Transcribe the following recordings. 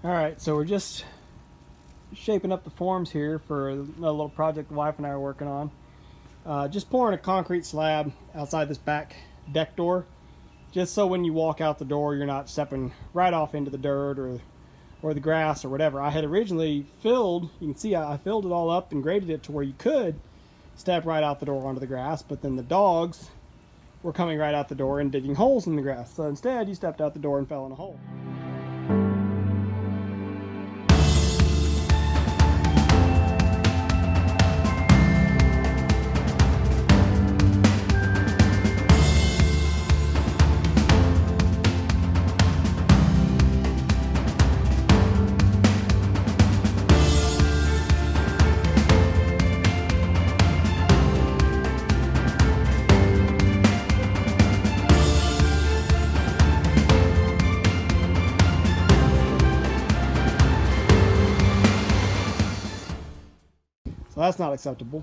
Alright, so we're just shaping up the forms here for a little project the wife and I are working on. Just pouring a concrete slab outside this back deck door, just so when you walk out the door you're not stepping right off into the dirt or the grass or whatever. I had originally filled, you can see I filled it all up and graded it to where you could step right out the door onto the grass, but then the dogs were coming right out the door and digging holes in the grass. So instead you stepped out the door and fell in a hole. So that's not acceptable.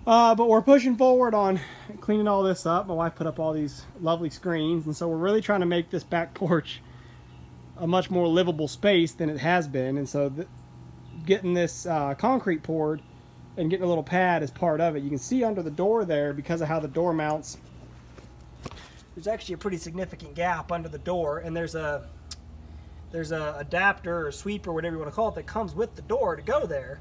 But we're pushing forward on cleaning all this up. My wife put up all these lovely screens, and so we're really trying to make this back porch a much more livable space than it has been. And so getting this concrete poured and getting a little pad is part of it. You can see under the door there, because of how the door mounts, there's actually a pretty significant gap under the door, and there's a adapter or sweep or whatever you want to call it that comes with the door to go there.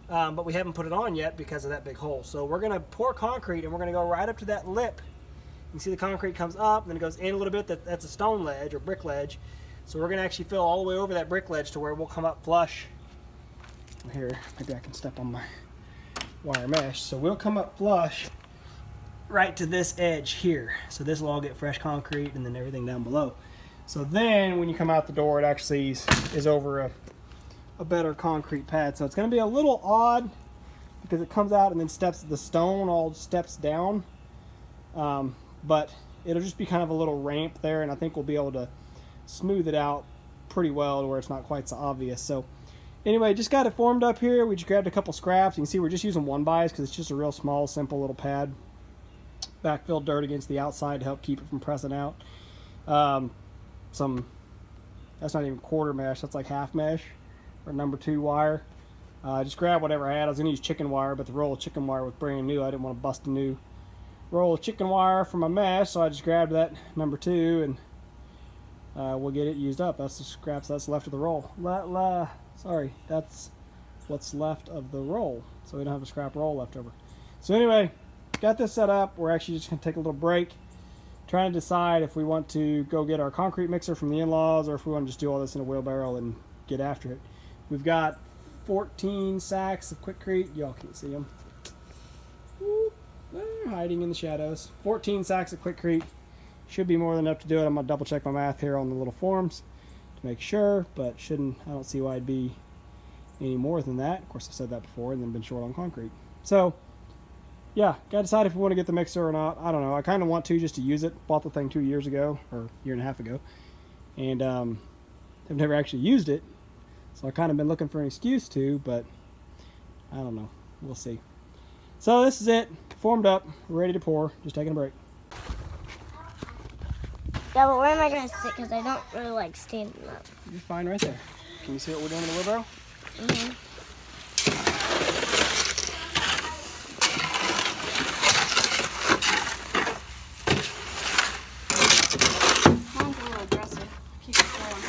But we haven't put it on yet because of that big hole. So we're going to pour concrete and we're going to go right up to that lip. You can see the concrete comes up and then it goes in a little bit. That's a stone ledge or brick ledge. So we're going to actually fill all the way over that brick ledge to where we'll come up flush. Here, maybe I can step on my wire mesh. So we'll come up flush right to this edge here. So this will all get fresh concrete and then everything down below. So then when you come out the door, it actually is over a better concrete pad. So it's going to be a little odd because it comes out and then the stone all steps down, but it'll just be kind of a little ramp there, and I think we'll be able to smooth it out pretty well to where it's not quite so obvious. So anyway, just got it formed up here. We just grabbed a couple scraps. You can see we're just using 1-bys because it's just a real small, simple little pad. Backfilled dirt against the outside to help keep it from pressing out. That's not even quarter mesh, that's like half mesh. Or number 2 wire. Just grab whatever I had. I was going to use chicken wire, but the roll of chicken wire was brand new. I didn't want to bust a new roll of chicken wire for my mesh, so I just grabbed that number 2 and we'll get it used up. That's the scraps that's left of the roll. Sorry, that's what's left of the roll. So we don't have a scrap roll left over. So anyway, got this set up. We're actually just going to take a little break, trying to decide if we want to go get our concrete mixer from the in-laws or if we want to just do all this in a wheelbarrow and get after it. We've got 14 sacks of Quikrete. Y'all can't see them. They're hiding in the shadows. 14 sacks of Quikrete. Should be more than enough to do it. I'm going to double check my math here on the little forms to make sure, but I don't see why it'd be any more than that. Of course, I've said that before and then been short on concrete. So, yeah, got to decide if we want to get the mixer or not. I don't know. I kind of want to just to use it. Bought the thing 2 years ago, or a year and a half ago. And I've never actually used it. So I've kind of been looking for an excuse to, but I don't know. We'll see. So this is it. Formed up. Ready to pour. Just taking a break. Yeah, but where am I going to sit? Because I don't really like standing up. You're fine right there. Can you see what we're doing in the wheelbarrow? Mm-hmm. Mine's a little aggressive. Keep it going.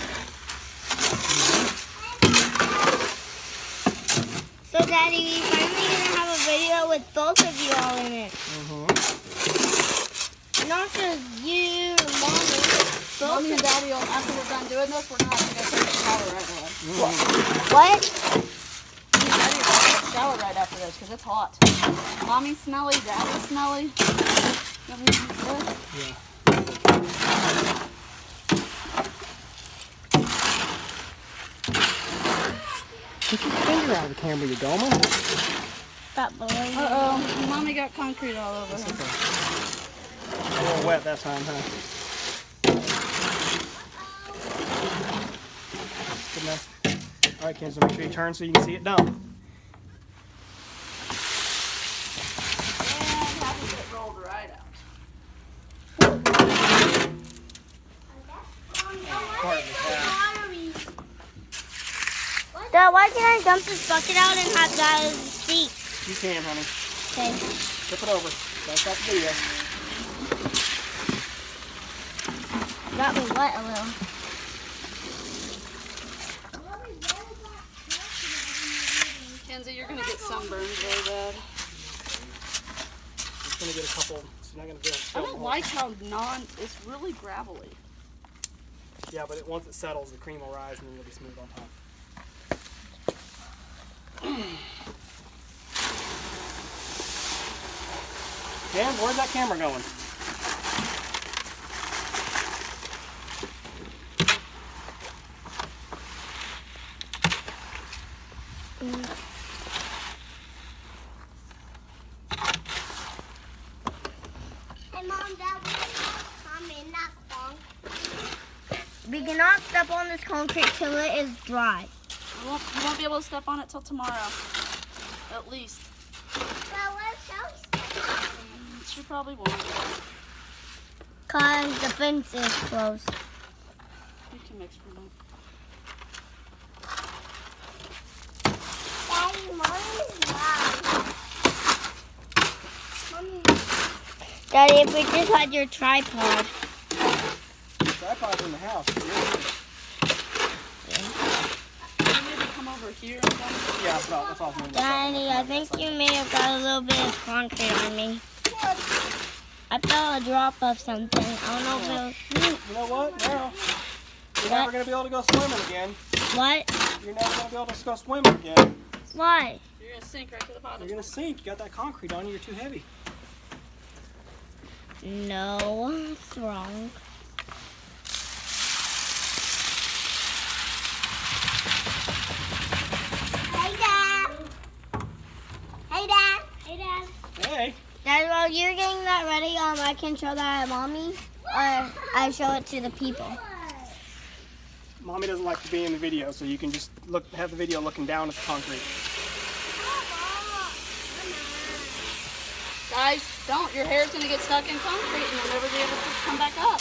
So, Daddy, we finally going to have a video with both of you all in it. Not just you and Mommy. Mommy and Daddy, after we're done doing this, we're going to have to go take a shower right away. What? Me and Daddy are going to take a shower right after this because it's hot. Mommy's smelly, Daddy's smelly. That means it's good. Yeah. Get your finger out of the camera, you Gomer. That boy. Uh-oh. Mommy got concrete all over her. Okay. A little wet that time, huh? Good enough. All right, Kenzo, make sure you turn so you can see it dump. And have it get rolled right out. Part of the Dad, why can't I dump this bucket out and have that as a seat? You can, honey. Okay. Flip it over. Don't stop the video. Got me wet a little. Kenzie, you're gonna get sunburned really bad. It's gonna get a couple. It's not gonna be. I don't like how it's really gravelly. Yeah, but once it settles, the cream will rise and then it'll be smooth on top. Dan, where's that camera going? Hey, Mom, Dad, come in that long. We cannot step on this concrete till it is dry. You won't be able to step on it till tomorrow. At least. She probably won't. Because the fence is closed. You can mix for them. Daddy, Mommy's loud. Daddy, if we just had your tripod. Tripod's in the house. Maybe come over here and dump. Yeah, that's all. Daddy, I think you may have got a little bit of concrete on me. I felt a drop of something. I don't know if it was... You know what? No. You're never going to be able to go swimming again. What? You're never going to be able to go swimming again. Why? You're gonna sink right to the bottom. You're going to sink. You got that concrete on you. You're too heavy. No, it's wrong. Hey, Dad. Hey, Dad. Hey, Dad. Hey. Dad, while you're getting that ready, I can show that at Mommy, or I show it to the people. Mommy doesn't like to be in the video, so you can just have the video looking down at the concrete. Guys, don't. Your hair's gonna get stuck in concrete and you'll never be able to come back up.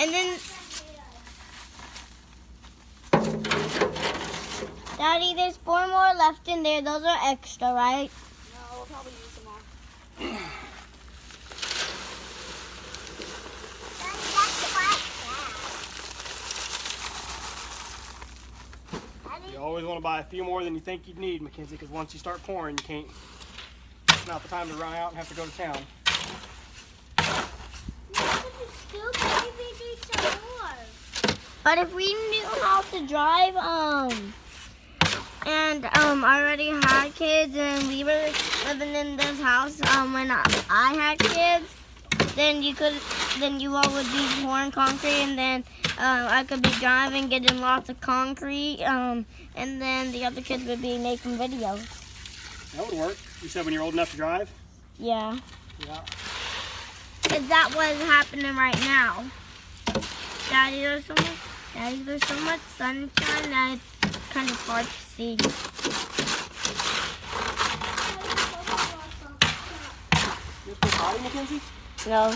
And then, Daddy, there's 4 more left in there. Those are extra, right? No, we'll probably use them all. You always want to buy a few more than you think you'd need, Mackenzie, because once you start pouring, you can't. It's not the time to run out and have to go to town. But if we knew how to drive, and I already had kids, and we were living in this house, when I had kids, then you all would be pouring concrete, and then I could be driving, getting lots of concrete, and then the other kids would be making videos. That would work. You said when you're old enough to drive? Yeah. Yeah. Is that what's happening right now? Daddy, there's so much sunshine that it's kind of hard to see. You have to go potty, Mackenzie? No.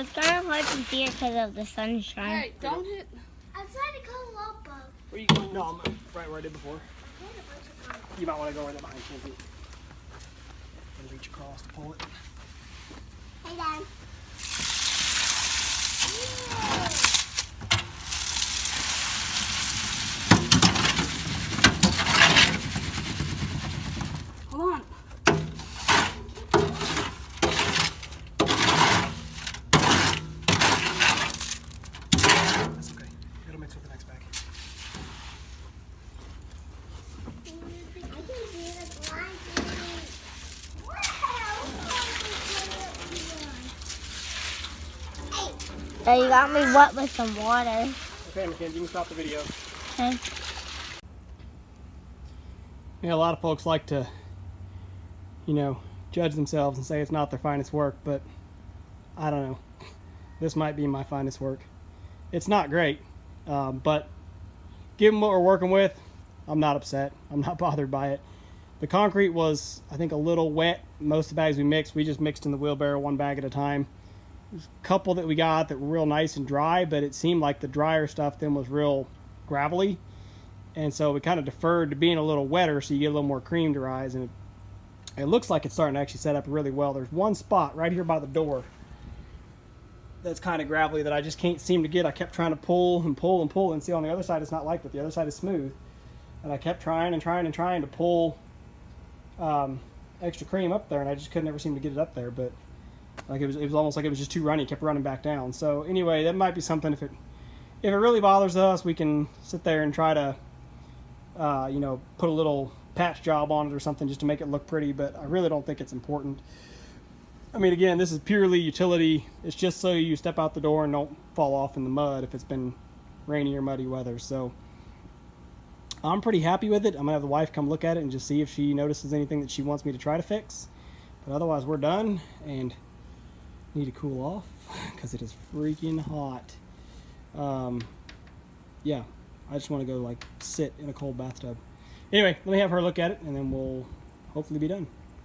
It's kind of hard to see it because of the sunshine. Hey, don't hit. I'm trying to go up. Where are you going? No, I'm right where I did before. You might want to go right there behind Mackenzie. And reach across to pull it. Hey, Dad. Hold on. That's okay. It'll mix with the next bag. So you got me wet with some water. Okay, Mackenzie, you can stop the video. Okay. Yeah, a lot of folks like to, judge themselves and say it's not their finest work, but I don't know. This might be my finest work. It's not great, but given what we're working with, I'm not upset. I'm not bothered by it. The concrete was, I think, a little wet. Most of the bags we mixed, we just mixed in the wheelbarrow one bag at a time. There's a couple that we got that were real nice and dry, but it seemed like the drier stuff then was real gravelly. And so we kind of deferred to being a little wetter so you get a little more cream to rise. And it looks like it's starting to actually set up really well. There's one spot right here by the door that's kind of gravelly that I just can't seem to get. I kept trying to pull and pull and pull, and see on the other side it's not like that. The other side is smooth. And I kept trying and trying and trying to pull extra cream up there, and I just could never seem to get it up there. But like it was almost like it was just too runny. It kept running back down. So anyway, that might be something. If it really bothers us, we can sit there and try to you know, put a little patch job on it or something just to make it look pretty. But I really don't think it's important. I mean, again, this is purely utility. It's just so you step out the door and don't fall off in the mud if it's been rainy or muddy weather. So I'm pretty happy with it. I'm gonna have the wife come look at it and just see if she notices anything that she wants me to try to fix. But otherwise, we're done and need to cool off because it is freaking hot. Yeah, I just want to go like sit in a cold bathtub. Anyway, let me have her look at it and then we'll hopefully be done.